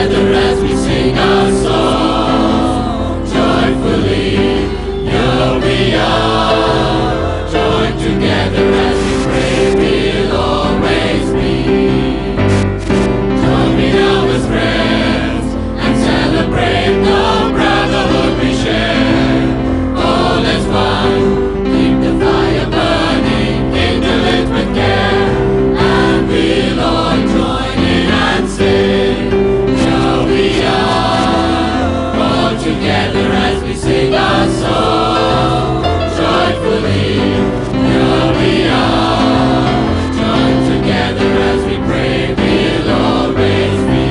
together as we sing our song. Joyfully, here we are. Join together as we pray, we'll always be. Join me now as friends and celebrate the brotherhood we share. All as one, keep the fire burning, kindle it with care, and we'll all join in and sing. Here we are, all together as we sing our song. Joyfully, here we are. Join together as we pray, we'll always be.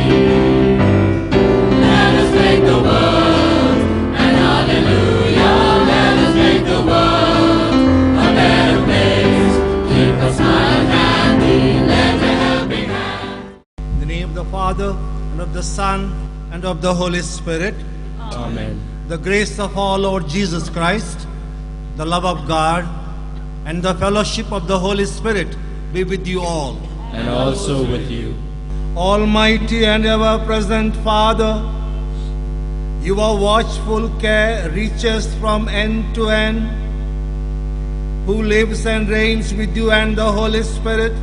Let us make the world an hallelujah. Let us make the world a better place. Keep a smile handy, lend a helping hand. In the name of the Father, and of the Son, and of the Holy Spirit. Amen. The grace of our Lord Jesus Christ, the love of God, and the fellowship of the Holy Spirit be with you all. And also with you. Almighty and ever-present Father, your watchful care reaches from end to end, who lives and reigns with you and the Holy Spirit.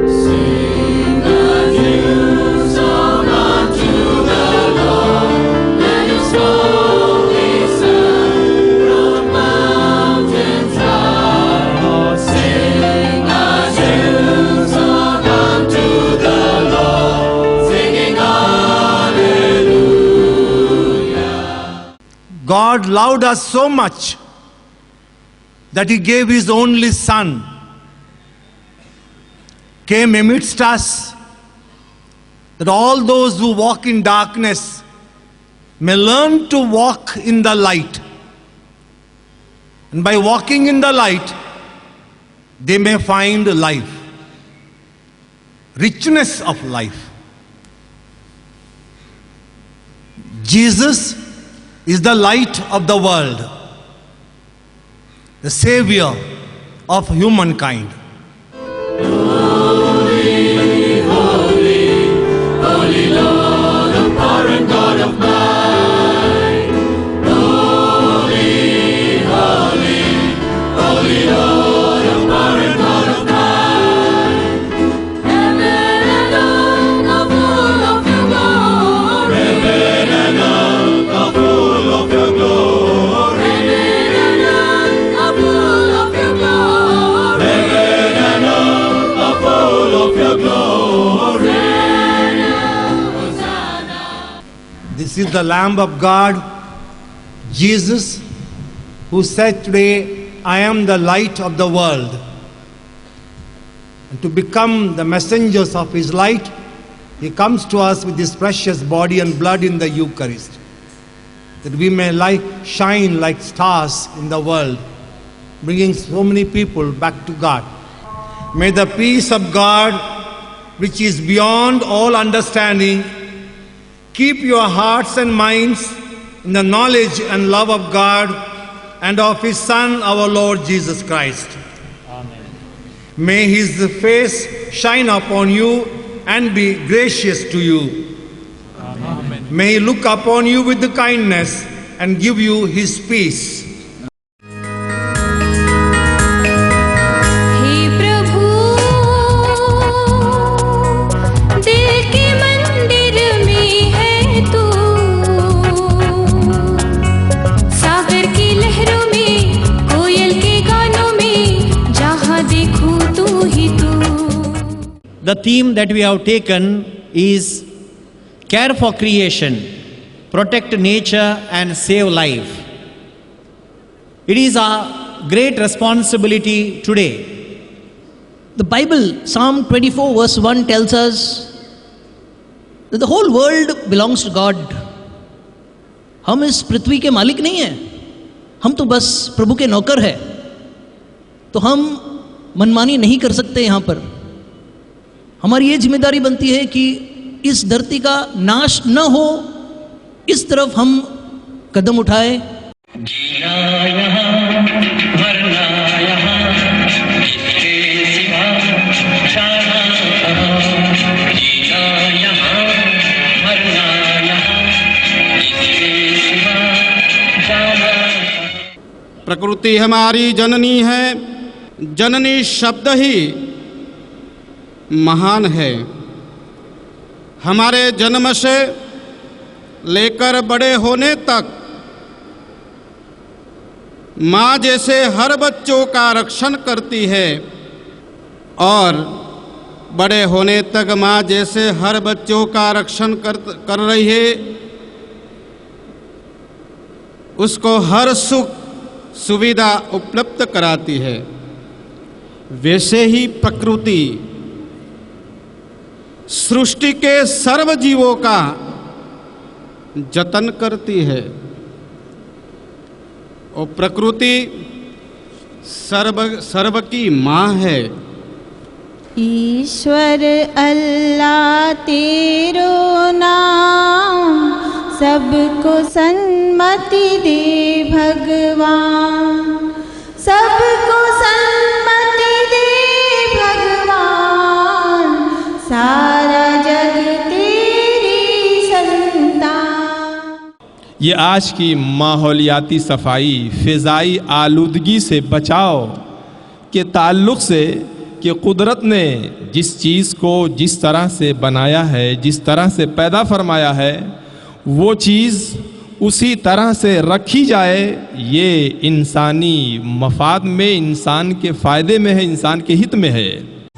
Sing a new song unto the Lord. Let His holy Son from mountains high. Sing a new song unto the Lord, singing hallelujah. God loved us so much that He gave His only Son, came amidst us, that all those who walk in darkness may learn to walk in the light. And by walking in the light, they may find life, richness of life. Jesus is the light of the world, the Savior of humankind. Holy Lord of power and God of might. Holy, holy, holy Lord of power and God of might. Heaven and earth are full of your glory. Heaven and earth are full of your glory. Heaven and earth are full of your glory. Heaven and earth are full of your glory. This is the Lamb of God, Jesus, who said today, I am the light of the world. And to become the messengers of His light, He comes to us with His precious body and blood in the Eucharist, that we may shine like stars in the world, bringing so many people back to God. May the peace of God, which is beyond all understanding, keep your hearts and minds in the knowledge and love of God and of His Son, our Lord Jesus Christ. Amen. May His face shine upon you and be gracious to you. Amen. May He look upon you with the kindness and give you His peace. हे प्रभु दिल के मंदिर में है तू, सागर की लहरों में, कोयल के गानों में, जहाँ देखूं तू ही तू. The theme that we have taken is care for creation, protect nature and save life. It is a great responsibility today. The Bible, Psalm 24 verse 1 tells us that the whole world belongs to God. हम इस पृथ्वी के मालिक नहीं हैं, हम तो बस प्रभु के नौकर हैं. तो हम मनमानी नहीं कर सकते यहाँ पर. हमारी ये जिम्मेदारी बनती है कि इस धरती का नाश न हो, इस तरफ हम कदम उठाए. जीना यहाँ मरना यहाँ, इसके सिवा जाना कहाँ. जीना यहाँ प्रकृति हमारी जननी है, जननी शब्द ही महान है। हमारे जन्म से लेकर बड़े होने तक माँ जैसे हर बच्चों का रक्षण करती है और बड़े होने तक माँ जैसे हर बच्चों का रक्षण कर रही है, उसको हर सुख सुविधा उपलब्ध कराती है। वैसे ही प्रकृति सृष्टि के सर्व जीवों का जतन करती है और प्रकृति सर्व की माँ है। ईश्वर अल्लाह तेरो नाम, सबको सन्मति दे भगवान, सबको सन्मति दे भगवान, सारा जग तेरी संतान। ये आज की माहौलियाती सफाई, फ़िज़ाई आलूदगी से बचाव के ताल्लुक़ से कि कुदरत ने जिस चीज़ को जिस तरह से बनाया है, जिस तरह से पैदा फरमाया है, वो चीज़ उसी तरह से रखी जाए, ये इंसानी मफाद में, इंसान के फ़ायदे में है, इंसान के हित में है।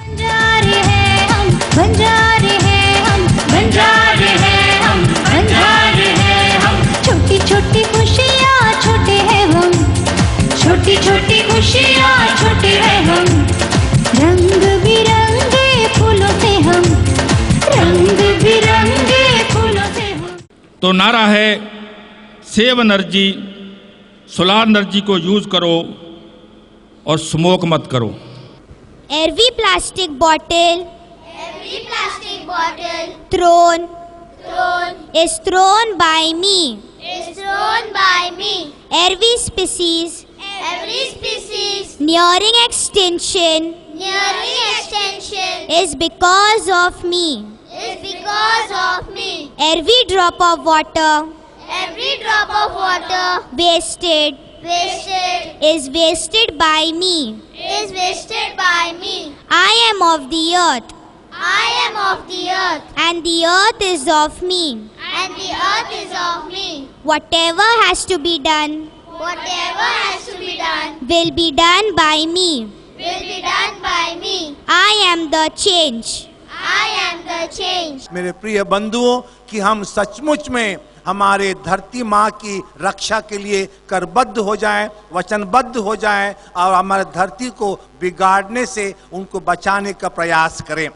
बंजारे हैं हम, बंजारे हैं हम, बंजारे हैं हम, बंजारे हैं हम। छोटी छोटी खुशियाँ छोटे हैं हम, छोटी छोटी खुशियाँ छोटे हैं हम। रंग बिरंगे फूलों से हम, रंग बिरंगे फूलों से हम। तो नारा है सेव एनर्जी, सोलार एनर्जी को यूज करो और स्मोक मत करो। Every plastic bottle thrown is thrown by me. Every species nearing extinction is because of me. Every drop of water wasted is wasted by me. I am of the earth. And the earth is of me. Whatever has to be done will be done by me. I am the change. मेरे प्रिय बंधुओं, कि हम सचमुच में हमारे धरती माँ की रक्षा के लिए करबद्ध हो जाएं, वचनबद्ध हो जाएं और हमारे धरती को बिगाड़ने से उनको बचाने का प्रयास करें।